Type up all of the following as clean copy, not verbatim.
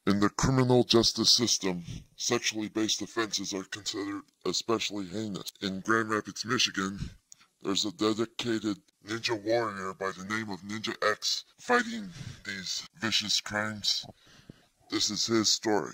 In the criminal justice system, sexually based offenses are considered especially heinous. In Grand Rapids, Michigan, there's a dedicated ninja warrior by the name of Ninja X fighting these vicious crimes. This is his story.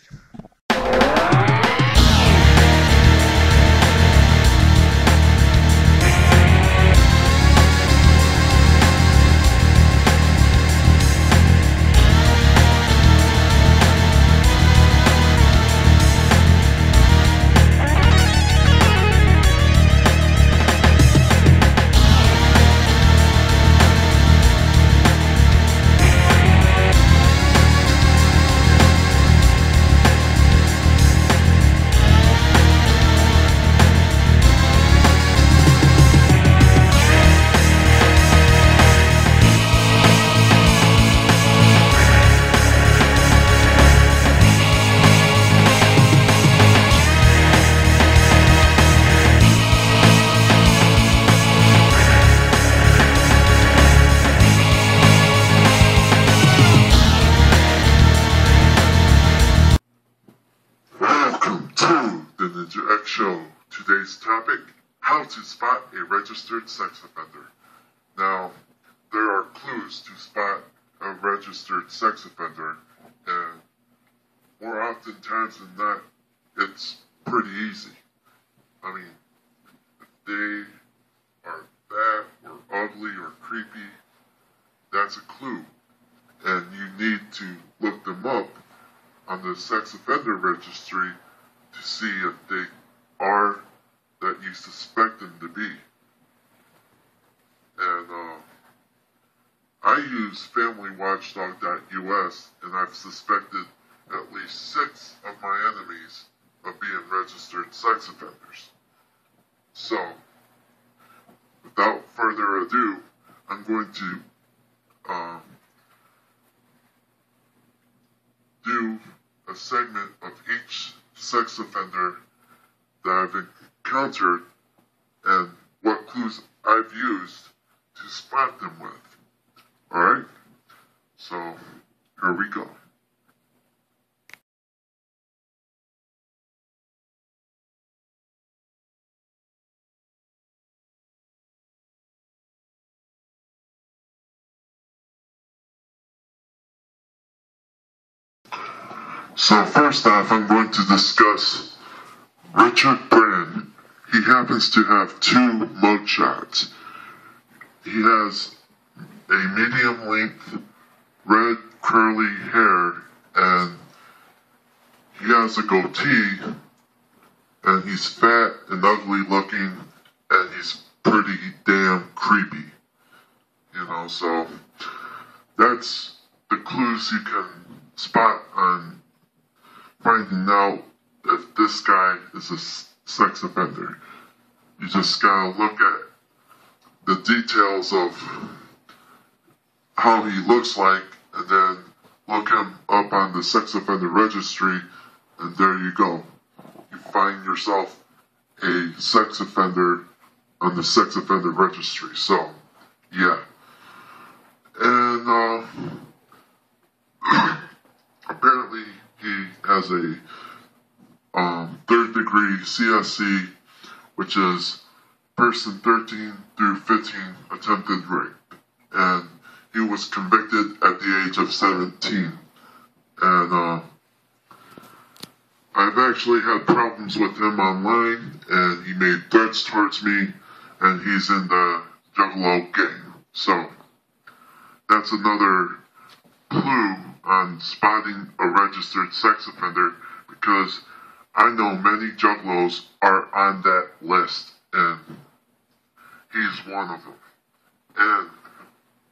Welcome to the Ninja X Show. Today's topic, how to spot a registered sex offender. Now, there are clues to spot a registered sex offender, and more often times than not, it's pretty easy. I mean, if they are bad or ugly or creepy, that's a clue, and you need to look them up on the sex offender registry to see if they are that you suspect them to be. And I use FamilyWatchdog.us, and I've suspected at least 6 of my enemies of being registered sex offenders. So, without further ado, I'm going to do a segment of each sex offender that I've encountered and what clues I've used to spot them with. Alright? So, here we go. So first off, I'm going to discuss Richard Brand. He happens to have 2 mugshots. He has a medium length red curly hair, and he has a goatee, and he's fat and ugly looking, and he's pretty damn creepy. You know, so that's the clues you can spot on finding out if this guy is a sex offender. You just gotta look at the details of how he looks like, and then look him up on the sex offender registry, and there you go. You find yourself a sex offender on the sex offender registry. So, yeah. And, apparently he has a 3rd degree CSC, which is person 13 through 15 attempted rape. And he was convicted at the age of 17. And I've actually had problems with him online, and he made threats towards me, and he's in the Juggalo gang. So, that's another clue on spotting a registered sex offender, because I know many juggalos are on that list, and he's one of them. And,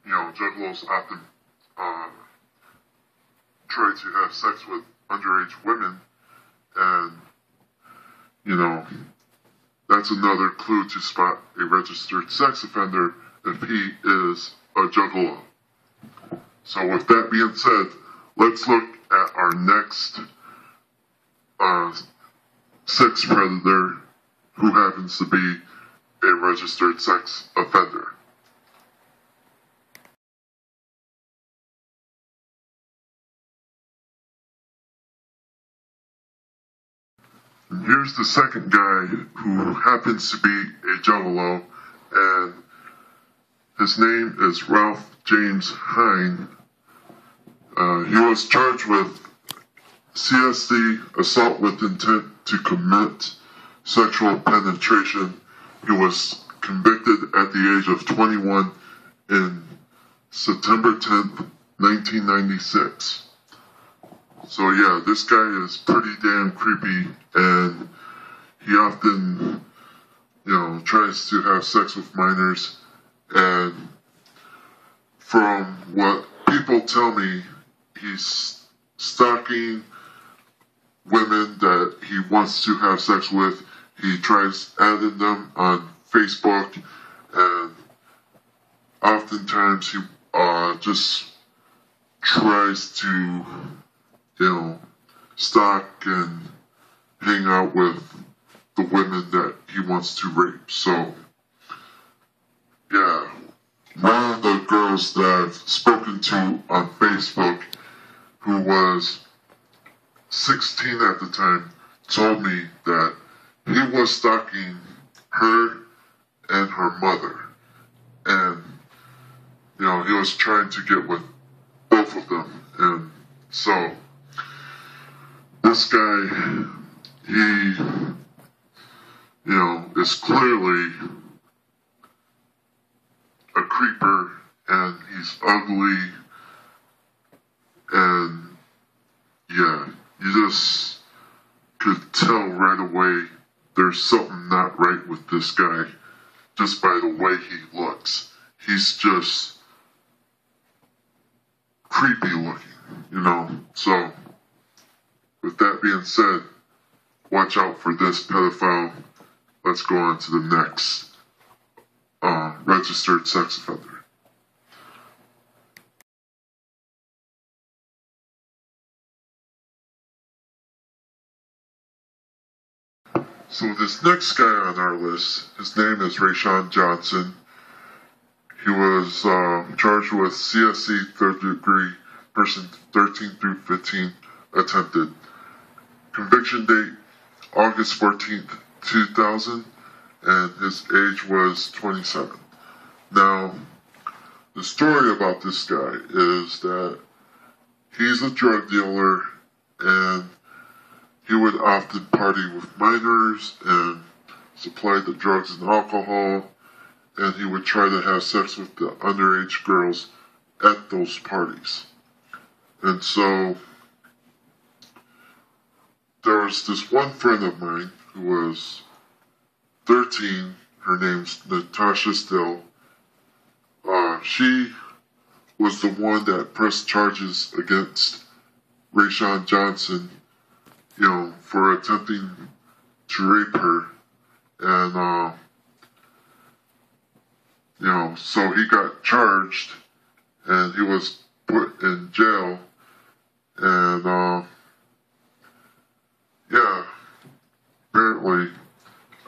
you know, juggalos often try to have sex with underage women, and, you know, that's another clue to spot a registered sex offender if he is a juggalo. So with that being said, let's look at our next sex predator who happens to be a registered sex offender. And here's the second guy who happens to be a juggalo, and his name is Ralph James Hine. He was charged with CSD, assault with intent to commit sexual penetration. He was convicted at the age of 21 in September 10th, 1996. So yeah, this guy is pretty damn creepy, and he often, tries to have sex with minors, and from what people tell me, he's stalking women that he wants to have sex with. He tries adding them on Facebook, and oftentimes he just tries to, stalk and hang out with the women that he wants to rape. So, yeah, one of the girls that I've spoken to on Facebook, who was 16 at the time, told me that he was stalking her and her mother. And, he was trying to get with both of them. And so, this guy, he, is clearly a creeper, and he's ugly, and yeah, you just could tell right away there's something not right with this guy just by the way he looks. He's just creepy looking, So, with that being said, watch out for this pedophile. Let's go on to the next registered sex offender. So this next guy on our list, his name is Raan Johnson. He was charged with CSC third degree, person 13 through 15 attempted. Conviction date, August 14th, 2000, and his age was 27. Now, the story about this guy is that he's a drug dealer, and he would often party with minors and supply the drugs and alcohol, and he would try to have sex with the underage girls at those parties. And so, there was this one friend of mine who was 13, her name's Natasha Still. She was the one that pressed charges against Raan Johnson, for attempting to rape her. And, so he got charged, and he was put in jail, and, yeah, apparently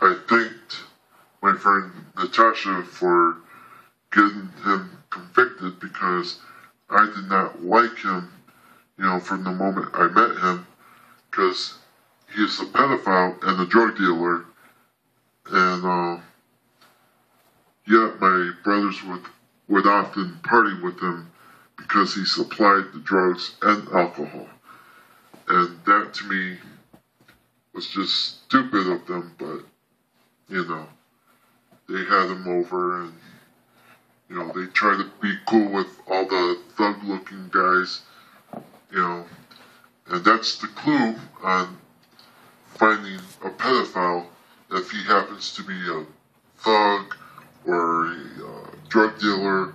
I thanked my friend Natasha for getting him convicted, because I did not like him, from the moment I met him, because he's a pedophile and a drug dealer, and yet my brothers would often party with him because he supplied the drugs and alcohol. And that to me was just stupid of them, but, they had him over, and, they tried to be cool with all the thug-looking guys, and that's the clue on finding a pedophile. If he happens to be a thug, or a drug dealer,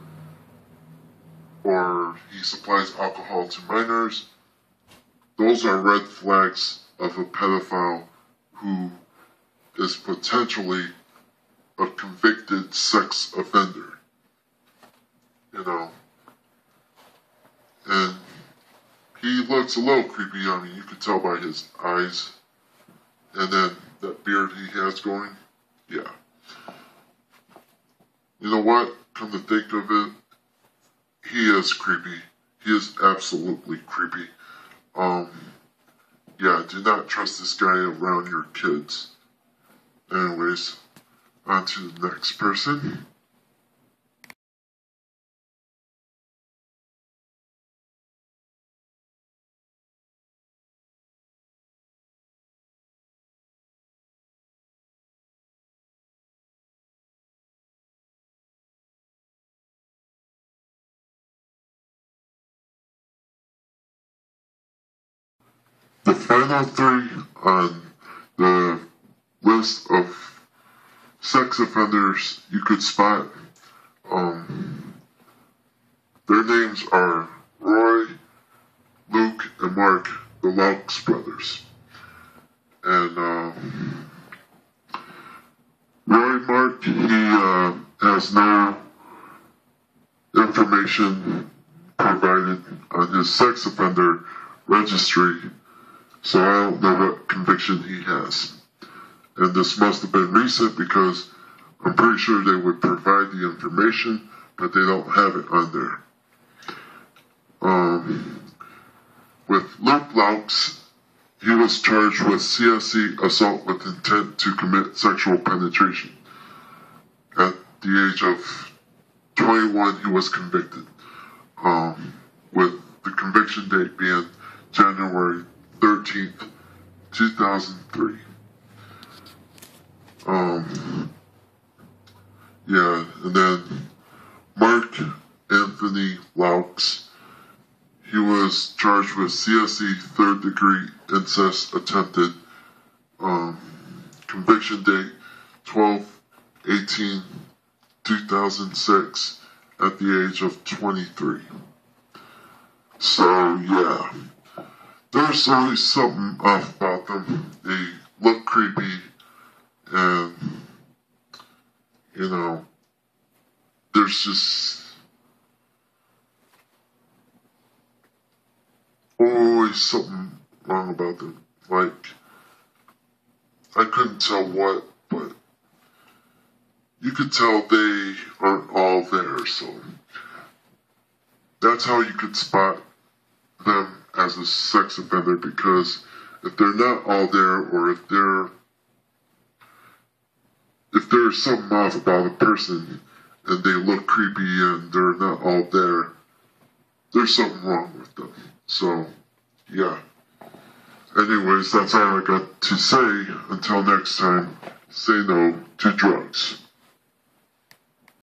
or he supplies alcohol to minors, those are red flags of a pedophile who is potentially a convicted sex offender. And he looks a little creepy. You could tell by his eyes, and then that beard he has going. Yeah. You know what? Come to think of it, he is creepy. He is absolutely creepy. yeah, do not trust this guy around your kids. Anyways, on to the next person. The final three on the list of sex offenders you could spot, their names are Roy, Luke, and Mark, the Laux brothers. And Roy Mark, he has no information provided on his sex offender registry, so I don't know what conviction he has. And this must have been recent because I'm pretty sure they would provide the information, but they don't have it on there. With Luke Laux, he was charged with CSE assault with intent to commit sexual penetration. At the age of 21, he was convicted, with the conviction date being January 13th, 2003. Yeah, and then Mark Anthony Laux, he was charged with CSE third degree incest attempted, conviction date 12/18/2006 at the age of 23. So yeah, there's always something off about them. They look creepy, and you know, there's just always something wrong about them. Like, I couldn't tell what, but you could tell they aren't all there, so that's how you could spot them as a sex offender, because if they're not all there, or if there's something off about a person and they look creepy and they're not all there, there's something wrong with them. So, yeah. Anyways, that's all I got to say. Until next time, say no to drugs.